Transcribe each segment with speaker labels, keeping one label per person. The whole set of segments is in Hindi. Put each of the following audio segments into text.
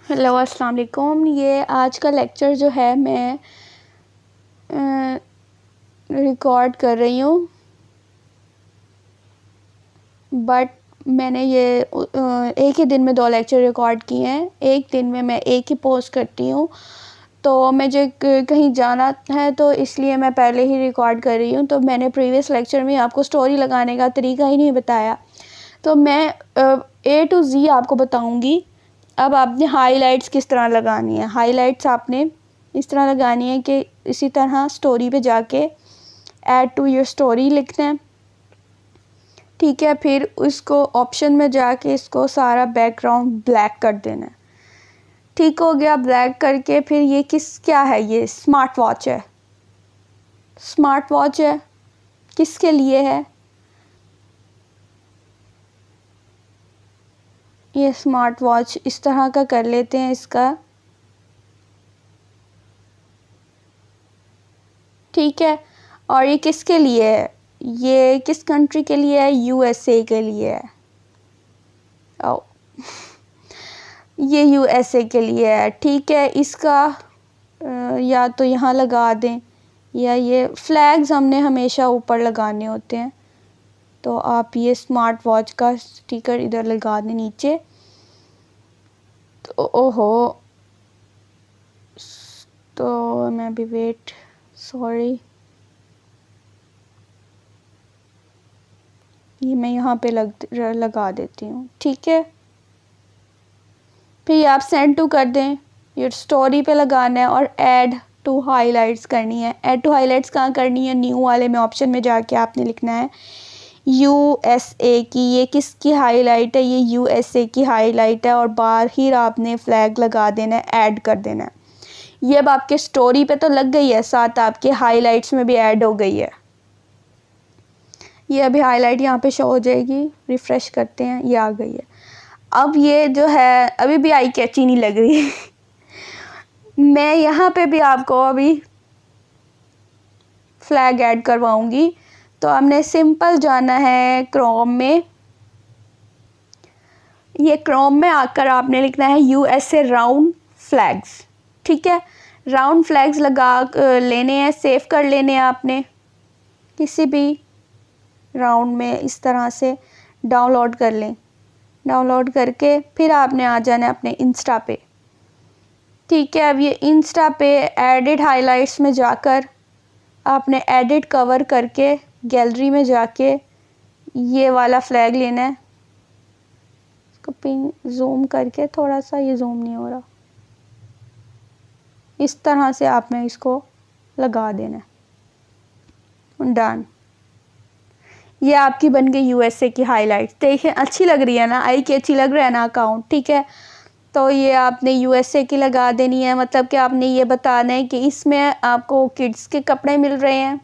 Speaker 1: हेलो अस्सलाम वालेकुम। ये आज का लेक्चर जो है मैं रिकॉर्ड कर रही हूँ, बट मैंने ये एक ही दिन में 2 लेक्चर रिकॉर्ड किए हैं। एक दिन में मैं एक ही पोस्ट करती हूँ, तो मुझे कहीं जाना है तो इसलिए मैं पहले ही रिकॉर्ड कर रही हूँ। तो मैंने प्रीवियस लेक्चर में आपको स्टोरी लगाने का तरीका ही नहीं बताया, तो मैं A to Z आपको बताऊँगी। अब आपने हाइलाइट्स किस तरह लगानी है। हाइलाइट्स आपने इस तरह लगानी है कि इसी तरह स्टोरी पे जाके ऐड टू योर स्टोरी लिखना है, ठीक है। फिर उसको ऑप्शन में जाके इसको सारा बैकग्राउंड ब्लैक कर देना है। ठीक हो गया ब्लैक करके। फिर ये क्या है, ये स्मार्ट वॉच है। स्मार्ट वॉच है, किसके लिए है ये स्मार्ट वॉच? इस तरह का कर लेते हैं इसका, ठीक है। और ये किसके लिए है? ये किस कंट्री के लिए है? USA के लिए है। ओ ये USA के लिए है, ठीक है। इसका या तो यहाँ लगा दें, या ये फ्लैग्स हमने हमेशा ऊपर लगाने होते हैं, तो आप ये स्मार्ट वॉच का स्टिकर इधर लगा दें नीचे। तो ओहो, तो मैं भी वेट, सॉरी, ये मैं यहाँ पे लगा देती हूँ, ठीक है। फिर आप सेंड टू कर दें, ये स्टोरी पे लगाना है और ऐड टू हाइलाइट्स करनी है। ऐड टू हाइलाइट्स कहाँ करनी है? न्यू वाले में ऑप्शन में जाके आपने लिखना है USA की। ये किसकी हाईलाइट है? ये USA की हाईलाइट है, और बाहर आपने फ्लैग लगा देना है, ऐड कर देना है। ये अब आपके स्टोरी पे तो लग गई है, साथ आपके हाइलाइट्स में भी ऐड हो गई है। ये अभी हाईलाइट यहाँ पे शो हो जाएगी, रिफ़्रेश करते हैं, ये आ गई है। अब ये जो है अभी भी आई कैची नहीं लग रही मैं यहाँ पे भी आपको अभी फ्लैग ऐड करवाऊंगी। तो हमने सिंपल जाना है क्रोम में। ये क्रोम में आकर आपने लिखना है USA राउंड फ्लैग्स, ठीक है। राउंड फ्लैग्स लगा लेने हैं, सेव कर लेने हैं आपने किसी भी राउंड में, इस तरह से डाउनलोड कर लें। डाउनलोड करके फिर आपने आ जाना है अपने इंस्टा पे, ठीक है। अब ये इंस्टा पे एडिट हाइलाइट्स में जाकर आपने एडिट कवर करके गैलरी में जाके ये वाला फ्लैग लेना है। इसको पिन जूम करके, थोड़ा सा ये जूम नहीं हो रहा, इस तरह से आपने इसको लगा देना है। डन, ये आपकी बन गई USA की हाईलाइट। देखिए अच्छी लग रही है ना, आई की अच्छी लग रहा है ना अकाउंट, ठीक है। तो ये आपने USA की लगा देनी है, मतलब कि आपने ये बताना है कि इसमें आपको किड्स के कपड़े मिल रहे हैं,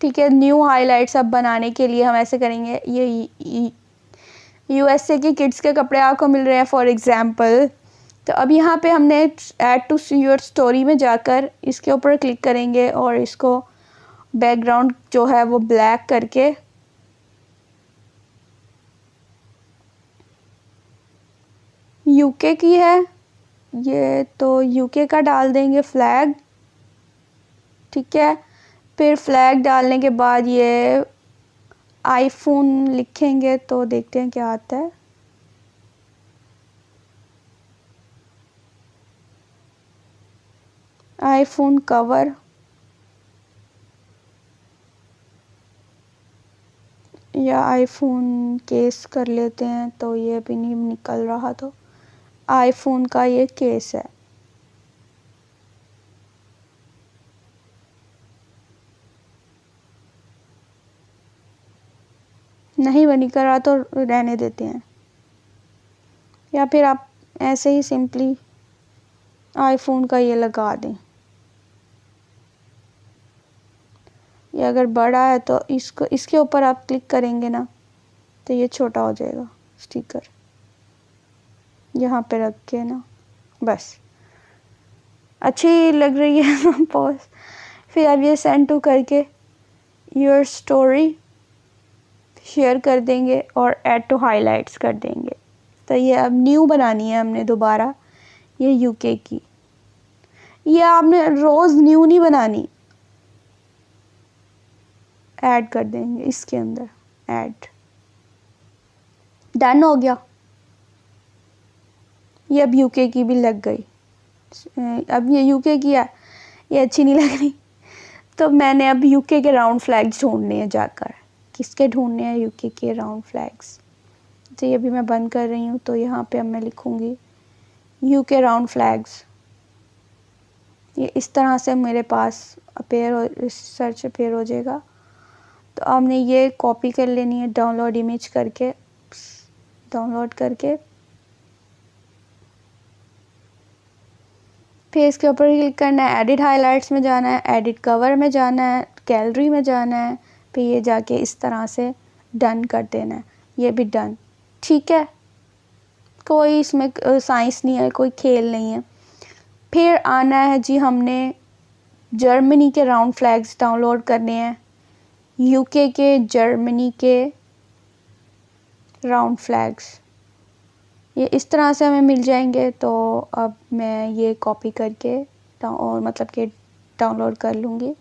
Speaker 1: ठीक है। न्यू हाइलाइट्स अब बनाने के लिए हम ऐसे करेंगे, ये USA की किड्स के कपड़े आपको मिल रहे हैं फॉर एग्ज़ाम्पल। तो अब यहाँ पे हमने ऐड टू योर स्टोरी में जाकर इसके ऊपर क्लिक करेंगे और इसको बैकग्राउंड जो है वो ब्लैक करके UK की है ये, तो UK का डाल देंगे फ्लैग, ठीक है। फिर फ्लैग डालने के बाद ये आईफोन लिखेंगे तो देखते हैं क्या आता है। आईफोन कवर, या आईफोन केस कर लेते हैं, तो ये भी नहीं निकल रहा, तो आईफोन का ये केस है। नहीं वो निकल रहा तो रहने देते हैं, या फिर आप ऐसे ही सिंपली आईफोन का ये लगा दें। ये अगर बड़ा है तो इसको, इसके ऊपर आप क्लिक करेंगे ना तो ये छोटा हो जाएगा स्टिकर, यहाँ पे रख के ना, बस अच्छी लग रही है पोस्ट। फिर अब ये सेंड टू करके योर स्टोरी शेयर कर देंगे और ऐड टू हाइलाइट्स कर देंगे। तो ये अब न्यू बनानी है हमने दोबारा, ये यूके की। ये आपने रोज़ न्यू नहीं बनानी, ऐड कर देंगे इसके अंदर, ऐड। डन हो गया। ये अब यूके की भी लग गई। अब ये यूके की है, ये अच्छी नहीं लग रही, तो मैंने अब यूके के राउंड फ्लैग्स ढूंढने हैं जाकर। किसके ढूंढने हैं? यूके के राउंड फ्लैग्स। तो ये अभी मैं बंद कर रही हूँ, तो यहाँ पे अब मैं लिखूँगी यूके राउंड फ्लैग्स। ये इस तरह से मेरे पास सर्च अपेयर हो जाएगा। तो आपने ये कॉपी कर लेनी है, डाउनलोड इमेज करके, डाउनलोड करके फिर इसके ऊपर क्लिक करना है, एडिट हाइलाइट्स में जाना है, एडिट कवर में जाना है, गैलरी में जाना है, फिर ये जाके इस तरह से डन कर देना है। ये भी डन, ठीक है। कोई इसमें साइंस नहीं है, कोई खेल नहीं है। फिर आना है जी, हमने जर्मनी के राउंड फ्लैग्स डाउनलोड करने हैं, यूके के, जर्मनी के राउंड फ्लैग्स। ये इस तरह से हमें मिल जाएंगे। तो अब मैं ये कॉपी करके और मतलब कि डाउनलोड कर लूँगी।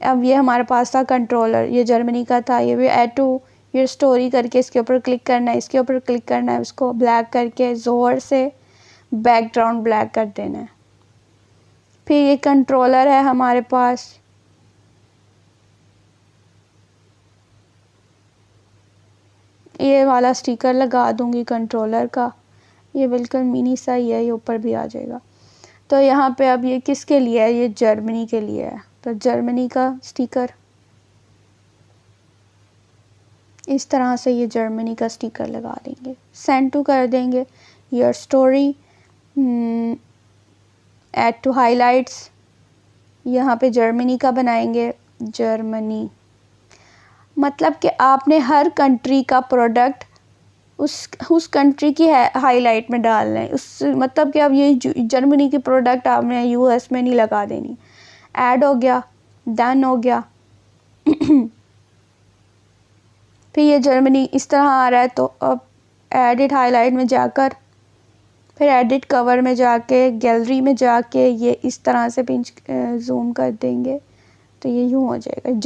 Speaker 1: अब ये हमारे पास था कंट्रोलर, ये जर्मनी का था। ये भी ऐड टू योर स्टोरी करके इसके ऊपर क्लिक करना है, इसके ऊपर क्लिक करना है, उसको ब्लैक करके ज़ोर से बैकग्राउंड ब्लैक कर देना है। फिर ये कंट्रोलर है हमारे पास, ये वाला स्टिकर लगा दूंगी कंट्रोलर का। ये बिल्कुल मिनी सा ही है, ये ऊपर भी आ जाएगा। तो यहाँ पे अब ये किसके लिए है? ये जर्मनी के लिए है। तो जर्मनी का स्टिकर, इस तरह से ये जर्मनी का स्टिकर लगा देंगे, सेंड टू कर देंगे। Your story, add to highlights, यहाँ पे जर्मनी का बनाएंगे, जर्मनी। मतलब कि आपने हर कंट्री का प्रोडक्ट उस कंट्री की हाईलाइट में डालना है। उस मतलब कि अब ये जर्मनी की प्रोडक्ट आपने यूएस में नहीं लगा देनी। ऐड हो गया, डन हो गया। फिर ये जर्मनी इस तरह आ रहा है। तो अब एडिट हाईलाइट में जाकर, फिर एडिट कवर में जाके, गैलरी में जाके ये इस तरह से पिंच जूम कर देंगे, तो ये यूँ हो जाएगा।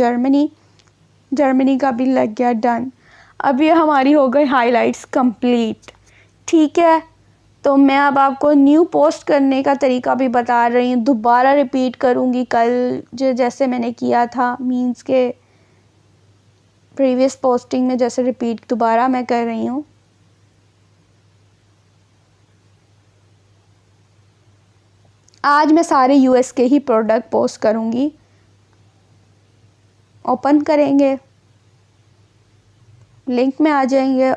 Speaker 1: जर्मनी का भी लग गया, डन। अब ये हमारी हो गई हाइलाइट्स कंप्लीट, ठीक है। तो मैं अब आपको न्यू पोस्ट करने का तरीका भी बता रही हूँ, दोबारा रिपीट करूँगी कल जैसे मैंने किया था, मीन्स के प्रीवियस पोस्टिंग में जैसे रिपीट दोबारा मैं कर रही हूँ। आज मैं सारे यूएस के ही प्रोडक्ट पोस्ट करूँगी। ओपन करेंगे, लिंक में आ जाएंगे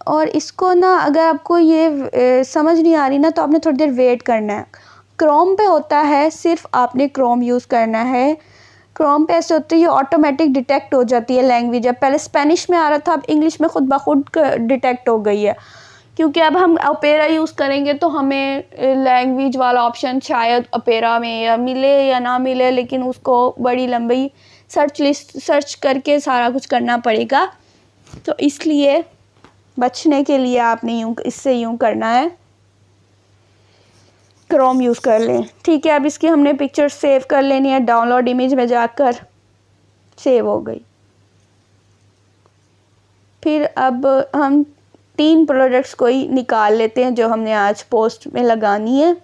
Speaker 1: और इसको ना, अगर आपको ये समझ नहीं आ रही ना, तो आपने थोड़ी देर वेट करना है। क्रोम पे होता है, सिर्फ आपने क्रोम यूज़ करना है। क्रोम पे ऐसे होती है, ये ऑटोमेटिक डिटेक्ट हो जाती है लैंग्वेज। अब पहले स्पेनिश में आ रहा था, अब इंग्लिश में खुद ब खुद डिटेक्ट हो गई है, क्योंकि अब हम ओपेरा यूज़ करेंगे तो हमें लैंग्वेज वाला ऑप्शन शायद ओपेरा में या मिले या ना मिले, लेकिन उसको बड़ी लंबी सर्च करके सारा कुछ करना पड़ेगा। तो इसलिए बचने के लिए आपने इससे यूँ करना है, क्रोम यूज़ कर लें, ठीक है। अब इसकी हमने पिक्चर सेव कर लेनी है, डाउनलोड इमेज में जाकर सेव हो गई। फिर अब हम 3 प्रोडक्ट्स को ही निकाल लेते हैं जो हमने आज पोस्ट में लगानी है।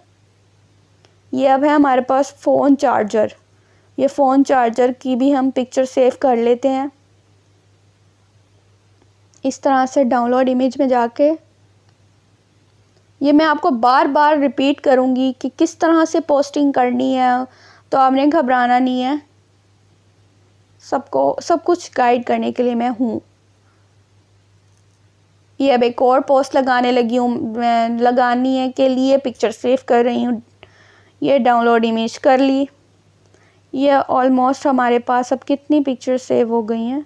Speaker 1: ये अब है हमारे पास फ़ोन चार्जर। ये फ़ोन चार्जर की भी हम पिक्चर सेव कर लेते हैं, इस तरह से डाउनलोड इमेज में जाके। ये मैं आपको बार बार रिपीट करूँगी कि किस तरह से पोस्टिंग करनी है, तो आपने घबराना नहीं है। सब कुछ गाइड करने के लिए मैं हूँ। ये अब एक और पोस्ट लगाने लगी हूँ, मैं लगानी है के लिए पिक्चर सेव कर रही हूँ। ये डाउनलोड इमेज कर ली। ये ऑलमोस्ट हमारे पास अब कितनी पिक्चर सेव हो गई हैं?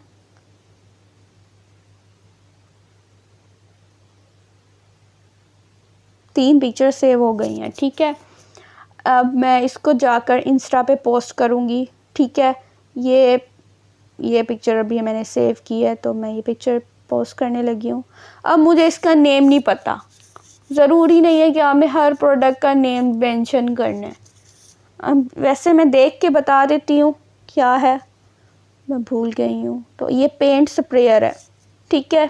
Speaker 1: तीन पिक्चर सेव हो गई हैं, ठीक है। अब मैं इसको जाकर इंस्टा पे पोस्ट करूँगी, ठीक है। ये ये पिक्चर अभी मैंने सेव की है तो मैं ये पिक्चर पोस्ट करने लगी हूँ। अब मुझे इसका नेम नहीं पता, ज़रूरी नहीं है कि हमें हर प्रोडक्ट का नेम मेंशन करना है। अब वैसे मैं देख के बता देती हूँ क्या है, मैं भूल गई हूँ। तो ये पेंट स्प्रेयर है, ठीक है।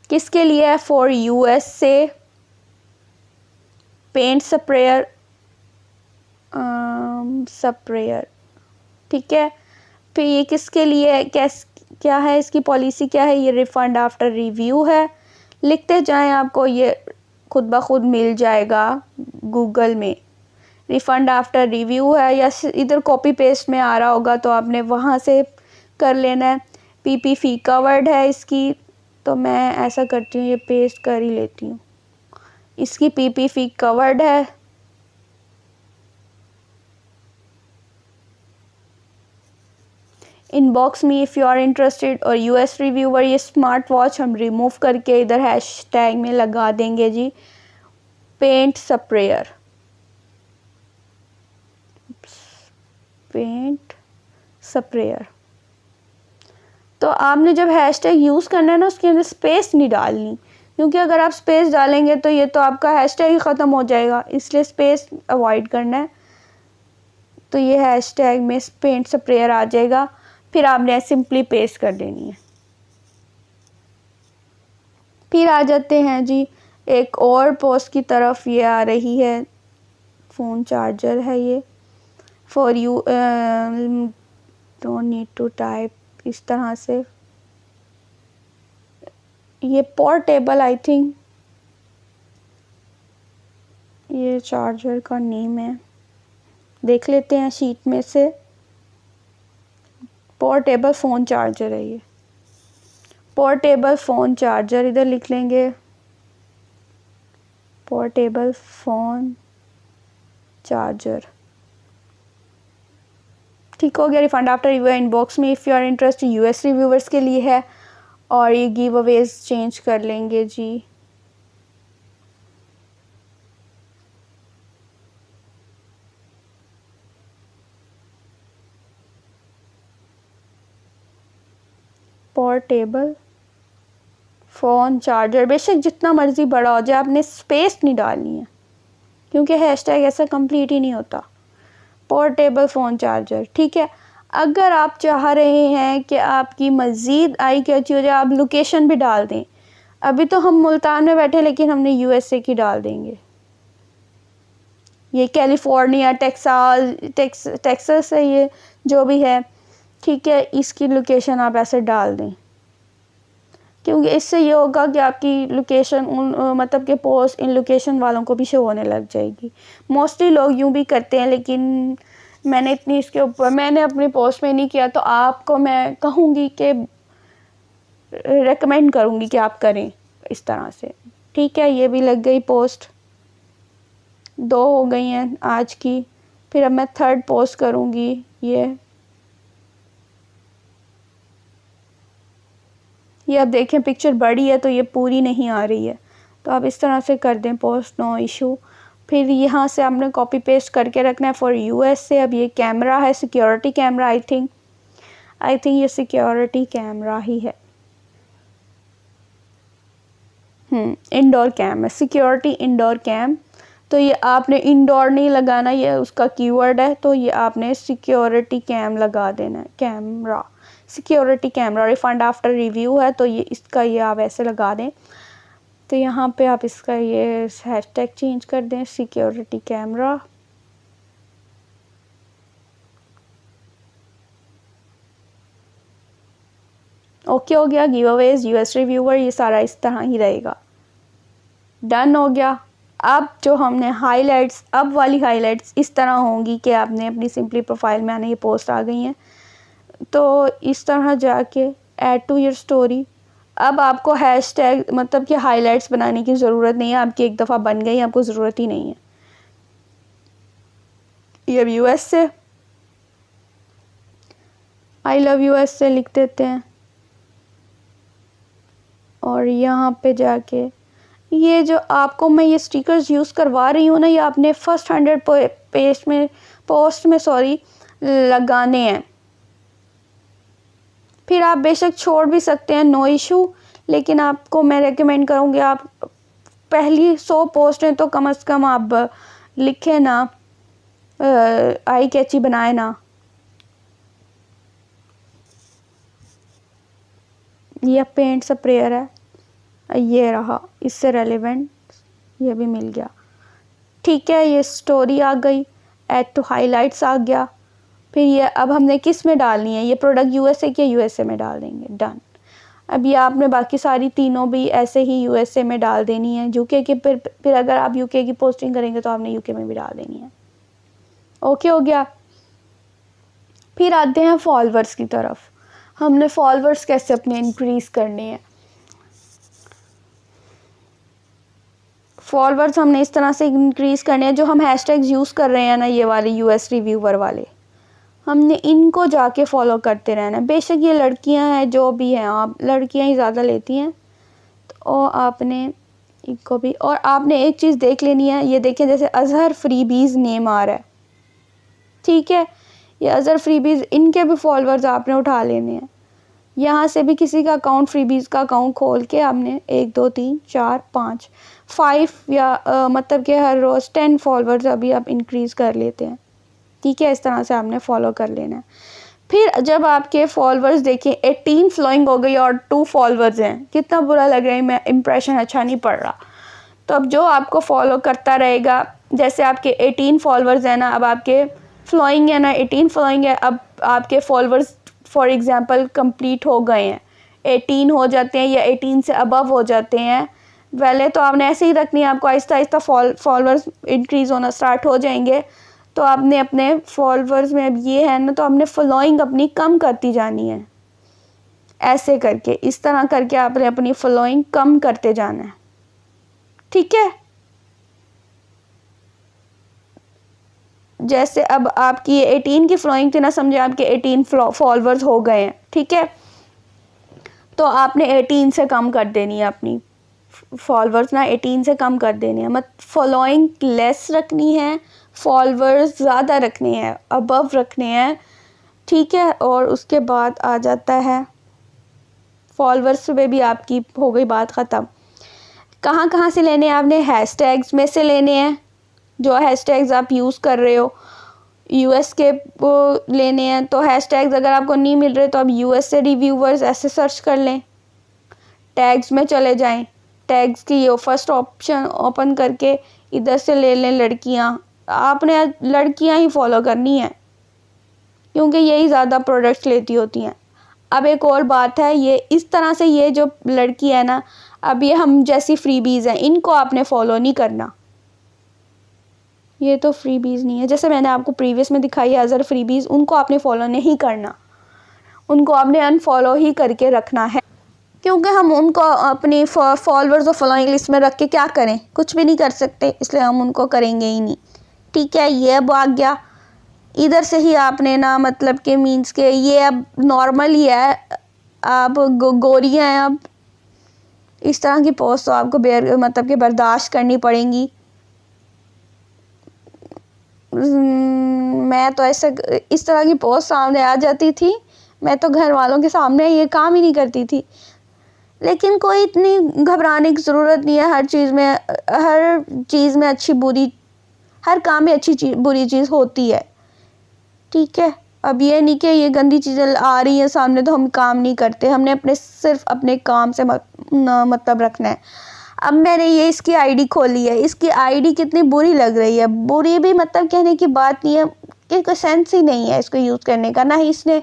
Speaker 1: किसके लिए है? For USA paint sprayer, sprayer, ठीक है। फिर ये किसके लिए है, क्या है इसकी पॉलिसी क्या है? ये रिफ़ंड आफ्टर रिव्यू है। लिखते जाएं, आपको ये खुद ब खुद मिल जाएगा गूगल में। रिफ़ंड आफ्टर रिव्यू है, या इधर कॉपी पेस्ट में आ रहा होगा तो आपने वहाँ से कर लेना है। PPF कवर्ड है इसकी, तो मैं ऐसा करती हूँ, ये पेस्ट कर ही लेती हूँ। इसकी PPF कवर्ड है। इनबॉक्स में इफ़ यू आर इंटरेस्टेड, और US रिव्यूवर, ये स्मार्ट वॉच हम रिमूव करके इधर हैशटैग में लगा देंगे जी, पेंट स्प्रेयर, पेंट स्प्रेयर। तो आपने जब हैशटैग यूज़ करना है ना, उसके अंदर स्पेस नहीं डालनी, क्योंकि अगर आप स्पेस डालेंगे तो ये तो आपका हैशटैग ही ख़त्म हो जाएगा, इसलिए स्पेस अवॉइड करना है। तो ये हैशटैग में पेंट स्प्रेयर आ जाएगा, फिर आपने सिंपली पेस्ट कर देनी है। फिर आ जाते हैं जी एक और पोस्ट की तरफ, ये आ रही है फ़ोन चार्जर है ये, for you don't need to type, इस तरह से। ये पोर्टेबल, आई थिंक ये चार्जर का नेम है, देख लेते हैं शीट में से। पोर्टेबल फ़ोन चार्जर है ये, पोर्टेबल फ़ोन चार्जर, इधर लिख लेंगे पोर्टेबल फ़ोन चार्जर, ठीक हो गया। रिफंड आफ्टर रिव्यू इनबॉक्स में if you are interested, US reviewers के लिए है। और ये गिव अवेज चेंज कर लेंगे जी, पोर्टेबल फ़ोन चार्जर। बेशक जितना मर्ज़ी बड़ा हो जाए, आपने स्पेस नहीं डालनी है, क्योंकि हैशटैग ऐसा कंप्लीट ही नहीं होता। पोर्टेबल फ़ोन चार्जर, ठीक है। अगर आप चाह रहे हैं कि आपकी मज़ीद आई की अच्छी हो जाए, आप लोकेशन भी डाल दें। अभी तो हम मुल्तान में बैठे, लेकिन हमने USA की डाल देंगे। ये कैलिफोर्निया, टेक्सास है, ये जो भी है, ठीक है। इसकी लोकेशन आप ऐसे डाल दें, क्योंकि इससे ये होगा कि आपकी लोकेशन मतलब कि पोस्ट इन लोकेशन वालों को भी शो होने लग जाएगी। मोस्टली लोग यूँ भी करते हैं, लेकिन मैंने इतनी इसके ऊपर मैंने अपनी पोस्ट में नहीं किया, तो आपको मैं कहूँगी कि रेकमेंड करूँगी कि आप करें इस तरह से, ठीक है। ये भी लग गई पोस्ट, 2 हो गई हैं आज की। फिर अब मैं थर्ड पोस्ट करूँगी। ये अब देखें पिक्चर बड़ी है तो ये पूरी नहीं आ रही है, तो आप इस तरह से कर दें पोस्ट, नो इशू। फिर यहाँ से आपने कॉपी पेस्ट करके रखना है फॉर US से। अब ये कैमरा है, सिक्योरिटी कैमरा, आई थिंक ये सिक्योरिटी कैमरा ही है। इंडोर कैम है, सिक्योरिटी इंडोर कैम। तो ये आपने इंडोर नहीं लगाना, ये उसका कीवर्ड है, तो ये आपने सिक्योरिटी कैम लगा देना है, camera, security camera. Refund after review है, तो ये इसका ये आप ऐसे लगा दें। तो यहाँ पे आप इसका ये हैशटैग चेंज कर दें, सिक्योरिटी कैमरा। ओके हो गया। गिव अवेज, US रिव्यूवर, ये सारा इस तरह ही रहेगा। डन हो गया। अब जो हमने हाइलाइट्स, अब वाली हाइलाइट्स इस तरह होंगी कि आपने अपनी सिंपली प्रोफाइल में आने ये पोस्ट आ गई हैं, तो इस तरह जाके ऐड टू योर स्टोरी। अब आपको हैशटैग मतलब कि हाइलाइट्स बनाने की ज़रूरत नहीं है, आपकी एक दफ़ा बन गई, आपको ज़रूरत ही नहीं है। ये अब US से, आई लव US से लिख देते हैं, और यहाँ पे जाके ये जो आपको मैं ये स्टिकर्स यूज़ करवा रही हूँ ना, ये आपने फर्स्ट 100 पोस्ट में लगाने हैं। फिर आप बेशक छोड़ भी सकते हैं, नो इशू, लेकिन आपको मैं रेकमेंड करूँगी आप पहली 100 पोस्टें तो कम से कम आप लिखें ना, आई कैची बनाए ना। यह पेंट स्प्रेयर है, ये रहा, इससे रेलेवेंट ये भी मिल गया। ठीक है, ये स्टोरी आ गई, ऐड टू हाइलाइट्स आ गया। फिर ये अब हमने किस में डालनी है, ये प्रोडक्ट यूएसए के यूएसए में डाल देंगे, डन। अब ये आपने बाकी सारी तीनों भी ऐसे ही यूएसए में डाल देनी है। यूके के फिर अगर आप यूके की पोस्टिंग करेंगे तो आपने यूके में भी डाल देनी है। ओके हो गया। फिर आते हैं फॉलोअर्स की तरफ। हमने फॉलोअर्स कैसे अपने इंक्रीज करने हैं। फॉलोअर्स हमने इस तरह से इंक्रीज करने हैं, जो हम हैशटैग्स यूज़ कर रहे हैं ना, ये वाले यूएस रिव्यूवर वाले, हमने इनको जाके फॉलो करते रहना। बेशक ये लड़कियां हैं, जो भी हैं, आप लड़कियां ही ज़्यादा लेती हैं, तो आपने इनको भी, और आपने एक चीज़ देख लेनी है, ये देखें जैसे अजहर फ्रीबीज़ नेम आ रहा है, ठीक है, ये अजहर फ्रीबीज़, इनके भी फॉलोअर्स आपने उठा लेने हैं। यहाँ से भी किसी का अकाउंट, फ्रीबीज़ का अकाउंट खोल के आपने 1 2 3 4 5 5 या मतलब कि हर रोज़ 10 फॉलोअर्स अभी आप इंक्रीज़ कर लेते हैं, ठीक है। इस तरह से आपने फॉलो कर लेना है। फिर जब आपके फॉलोअर्स देखें 18 फॉलोइंग हो गई और 2 फॉलोअर्स हैं, कितना बुरा लग रहा है, मैं इंप्रेशन अच्छा नहीं पड़ रहा। तो अब जो आपको फॉलो करता रहेगा, जैसे आपके 18 फॉलोअर्स हैं ना, अब आपके फॉलोइंग है ना, 18 फॉलोइंग है, अब आपके फॉलोअर्स फॉर एग्जांपल कंप्लीट हो गए हैं, 18 हो जाते हैं या 18 से अबव हो जाते हैं, पहले तो आपने ऐसे ही रखनी है, आपको आहिस्ता आहिस्ता फॉलोअर्स इंक्रीज़ होना स्टार्ट हो जाएंगे। तो आपने अपने फॉलोअर्स में अब ये है ना, तो आपने फॉलोइंग अपनी कम करती जानी है, ऐसे करके, इस तरह करके आपने अपनी फॉलोइंग कम करते जाना है, ठीक है। जैसे अब आपकी 18 की फॉलोइंग थी ना, समझे आपके 18 फॉलोअर्स हो गए हैं, ठीक है, तो आपने 18 से कम कर देनी है अपनी फॉलोअर्स ना, 18 से कम कर देनी है, मत फॉलोइंग लेस रखनी है, फॉलोअर्स ज़्यादा रखने हैं, अबव रखने हैं, ठीक है। और उसके बाद आ जाता है फॉलोअर्स पे भी आपकी हो गई बात ख़त्म। कहाँ कहाँ से लेने हैं आपने, हैशटैग्स में से लेने हैं, जो हैशटैग्स आप यूज़ कर रहे हो, यूएस के वो लेने हैं। तो हैशटैग्स अगर आपको नहीं मिल रहे तो आप यूएस से रिव्यूवर्स ऐसे सर्च कर लें, टैग्स में चले जाएं, टैग्स की ये फर्स्ट ऑप्शन ओपन करके इधर से ले लें लड़कियां, आपने लड़कियां ही फॉलो करनी है क्योंकि यही ज़्यादा प्रोडक्ट्स लेती होती हैं। अब एक और बात है, ये इस तरह से ये जो लड़की है ना, अब ये हम जैसी फ्रीबीज़ हैं, इनको आपने फॉलो नहीं करना, ये तो फ्रीबीज़ नहीं है, जैसे मैंने आपको प्रीवियस में दिखाई है अजहर फ्रीबीज़, उनको आपने फॉलो नहीं करना, उनको आपने अनफॉलो ही करके रखना है, क्योंकि हम उनको अपनी फॉलोअर्स और फॉलोइंग लिस्ट में रख के क्या करें, कुछ भी नहीं कर सकते, इसलिए हम उनको करेंगे ही नहीं, ठीक है। ये अब आ गया, इधर से ही आपने ना, मतलब के मीन्स के ये अब नॉर्मल ही है, आप गोरी हैं, अब इस तरह की पोस्ट तो आपको मतलब कि बर्दाश्त करनी पड़ेंगी। मैं तो ऐसे इस तरह की पोस्ट सामने आ जाती थी, मैं तो घर वालों के सामने ये काम ही नहीं करती थी, लेकिन कोई इतनी घबराने की ज़रूरत नहीं है। हर चीज़ में अच्छी बुरी, हर काम में अच्छी चीज़ बुरी चीज़ होती है, ठीक है। अब ये नहीं कि ये गंदी चीज़ें आ रही हैं सामने तो हम काम नहीं करते, हमने अपने सिर्फ अपने काम से मतलब रखना है। अब मैंने ये इसकी आईडी खोली है, इसकी आईडी कितनी बुरी लग रही है, बुरी भी मतलब कहने की बात नहीं है कि कोई सेंस ही नहीं है इसको यूज़ करने का, ना ही इसने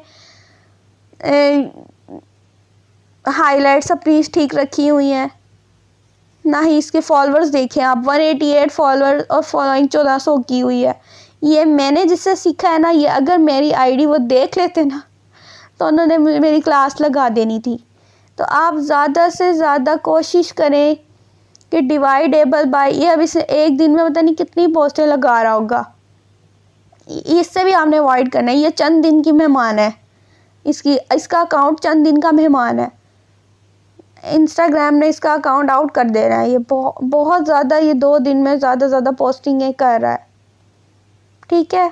Speaker 1: हाइलाइट्स अपनी ठीक रखी हुई हैं, ना ही इसके फॉलोअर्स देखें आप, 188 फॉलोअर और फॉलोइंग 1400 की हुई है। ये मैंने जिससे सीखा है ना, ये अगर मेरी आईडी वो देख लेते ना तो उन्होंने मेरी क्लास लगा देनी थी। तो आप ज़्यादा से ज़्यादा कोशिश करें कि डिवाइडेबल बाय, ये अब इसे एक दिन में पता नहीं कितनी पोस्टें लगा रहा होगा, इससे भी आपने अवॉइड करना है। ये चंद दिन की मेहमान है, इसका अकाउंट चंद दिन का मेहमान है, इंस्टाग्राम ने इसका अकाउंट आउट कर दे रहा है, ये बहुत ज़्यादा, ये 2 दिन में ज़्यादा पोस्टिंगें कर रहा है, ठीक है।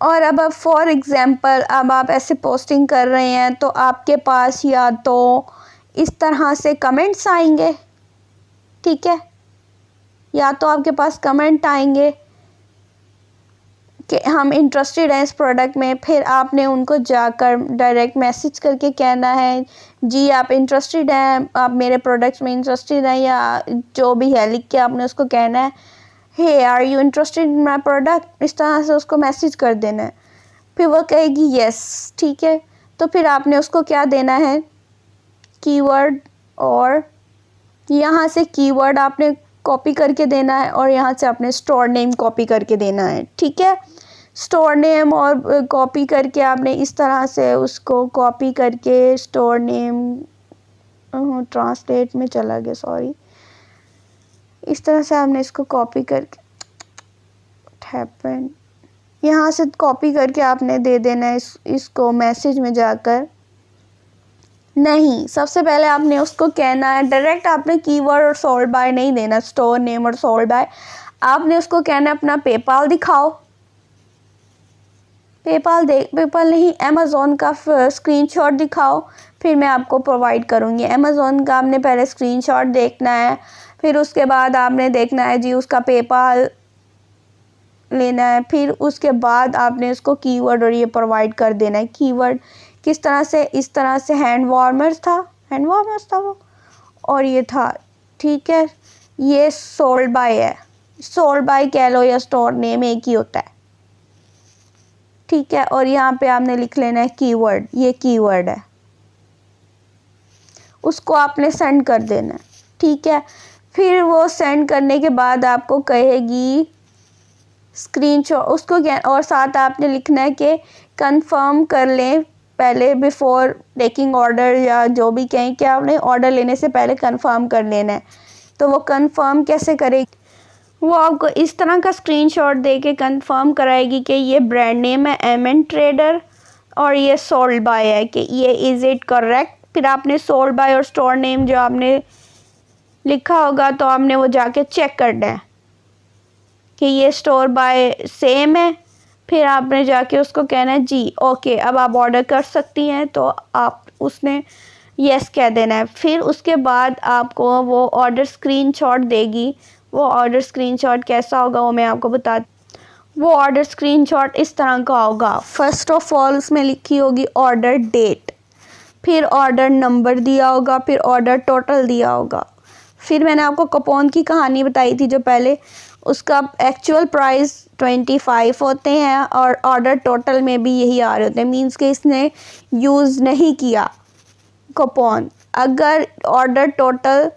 Speaker 1: और अब फॉर एग्ज़ाम्पल अब आप ऐसे पोस्टिंग कर रहे हैं तो आपके पास या तो इस तरह से कमेंट्स आएंगे, ठीक है, या तो आपके पास कमेंट आएंगे कि हम इंटरेस्टेड हैं इस प्रोडक्ट में। फिर आपने उनको जाकर डायरेक्ट मैसेज करके कहना है जी आप इंटरेस्टेड हैं, आप मेरे प्रोडक्ट्स में इंटरेस्टेड हैं, या जो भी है लिख के आपने उसको कहना है hey are you interested in my product, इस तरह से उसको मैसेज कर देना है। फिर वो कहेगी यस, ठीक है, तो फिर आपने उसको क्या देना है, कीवर्ड, और यहाँ से कीवर्ड आपने कॉपी करके देना है और यहाँ से आपने स्टोर नेम कॉपी करके देना है, ठीक है। स्टोर नेम और कॉपी करके आपने इस तरह से उसको कॉपी करके स्टोर नेम ट्रांसलेट में चला गया, सॉरी, इस तरह से आपने इसको कॉपी करके हैपन यहाँ से कॉपी करके आपने दे देना है इसको मैसेज में जाकर। नहीं, सबसे पहले आपने उसको कहना है डायरेक्ट, आपने कीवर्ड और सोल्ड बाय नहीं देना, स्टोर नेम और सोल्ड बाय, आपने उसको कहना है अपना पेपाल दिखाओ, पेपाल नहीं, अमेज़ॉन का स्क्रीनशॉट दिखाओ, फिर मैं आपको प्रोवाइड करूँगी। अमेज़ॉन का आपने पहले स्क्रीनशॉट देखना है, फिर उसके बाद आपने देखना है जी उसका पेपाल लेना है, फिर उसके बाद आपने उसको कीवर्ड और ये प्रोवाइड कर देना है। कीवर्ड किस तरह से, इस तरह से हैंड वार्मर्स था वो, और ये था, ठीक है, ये सोल्ड बाय है, सोल्ड बाय कह लो या स्टोर नेम एक ही होता है, ठीक है। और यहाँ पे आपने लिख लेना है कीवर्ड, ये कीवर्ड है, उसको आपने सेंड कर देना है, ठीक है। फिर वो सेंड करने के बाद आपको कहेगी स्क्रीनशॉट, उसको क्या, और साथ आपने लिखना है कि कंफर्म कर लें पहले बिफोर टेकिंग ऑर्डर, या जो भी कहें कि आपने ऑर्डर लेने से पहले कंफर्म कर लेना है। तो वो कंफर्म कैसे करेगी, वो आपको इस तरह का स्क्रीनशॉट दे के कंफर्म कराएगी कि ये ब्रांड नेम है एमएन ट्रेडर और ये सोल्ड बाय है, कि ये इज़ इट करेक्ट। फिर आपने सोल्ड बाय और स्टोर नेम जो आपने लिखा होगा तो आपने वो जाके चेक करना है कि ये स्टोर बाय सेम है। फिर आपने जाके उसको कहना है जी ओके अब आप ऑर्डर कर सकती हैं, तो आप उसने यस कह देना है। फिर उसके बाद आपको वो ऑर्डर स्क्रीनशॉट देगी। वो ऑर्डर स्क्रीनशॉट कैसा होगा वो मैं आपको बता, वो ऑर्डर स्क्रीनशॉट इस तरह का होगा। फर्स्ट ऑफ ऑल उसमें लिखी होगी ऑर्डर डेट, फिर ऑर्डर नंबर दिया होगा, फिर ऑर्डर टोटल दिया होगा। फिर मैंने आपको कूपन की कहानी बताई थी जो पहले, उसका एक्चुअल प्राइस 25 होते हैं और ऑर्डर टोटल में भी यही आ रहे होते हैं, मींस कि इसने यूज़ नहीं किया कूपन। अगर ऑर्डर टोटल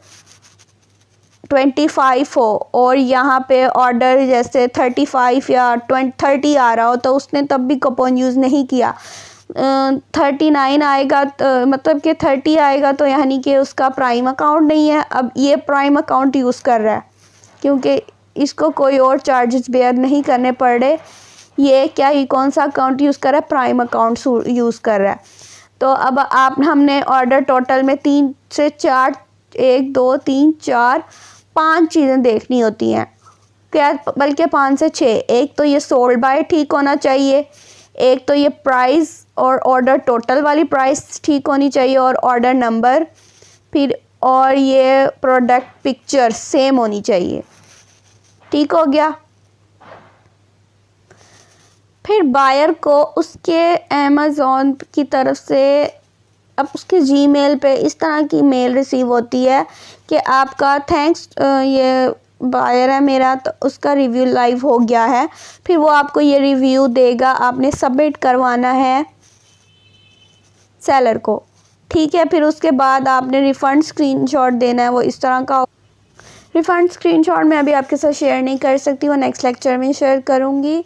Speaker 1: 25 हो और यहाँ पे ऑर्डर जैसे 35 या 30 आ रहा हो तो उसने तब भी कूपन यूज़ नहीं किया। 39 आएगा तो मतलब कि 30 आएगा तो यानी कि उसका प्राइम अकाउंट नहीं है। अब ये प्राइम अकाउंट यूज़ कर रहा है क्योंकि इसको कोई और चार्जेस बेयर नहीं करने पड़ रहे। ये क्या ही कौन सा अकाउंट यूज़ कर रहा है, प्राइम अकाउंट यूज़ कर रहा है। तो अब हमने ऑर्डर टोटल में 3 से 4 1 2 3 4 5 चीज़ें देखनी होती हैं, क्या बल्कि 5 से 6। एक तो ये सोल्ड बाय ठीक होना चाहिए, एक तो ये प्राइस और ऑर्डर टोटल वाली प्राइस ठीक होनी चाहिए और ऑर्डर नंबर, फिर और ये प्रोडक्ट पिक्चर सेम होनी चाहिए। ठीक हो गया। फिर बायर को उसके अमेज़ॉन की तरफ से अब उसके जीमेल पे इस तरह की मेल रिसीव होती है कि आपका थैंक्स, ये बायर है मेरा तो उसका रिव्यू लाइव हो गया है। फिर वो आपको ये रिव्यू देगा, आपने सबमिट करवाना है सेलर को। ठीक है, फिर उसके बाद आपने रिफ़ंड स्क्रीनशॉट देना है, वो इस तरह का। रिफ़ंड स्क्रीनशॉट मैं अभी आपके साथ शेयर नहीं कर सकती, वो नेक्स्ट लेक्चर में शेयर करूँगी।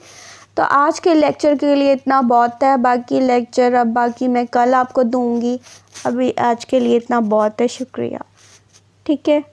Speaker 1: तो आज के लेक्चर के लिए इतना बहुत है, बाकी लेक्चर अब बाकी मैं कल आपको दूँगी। अभी आज के लिए इतना बहुत है, शुक्रिया। ठीक है।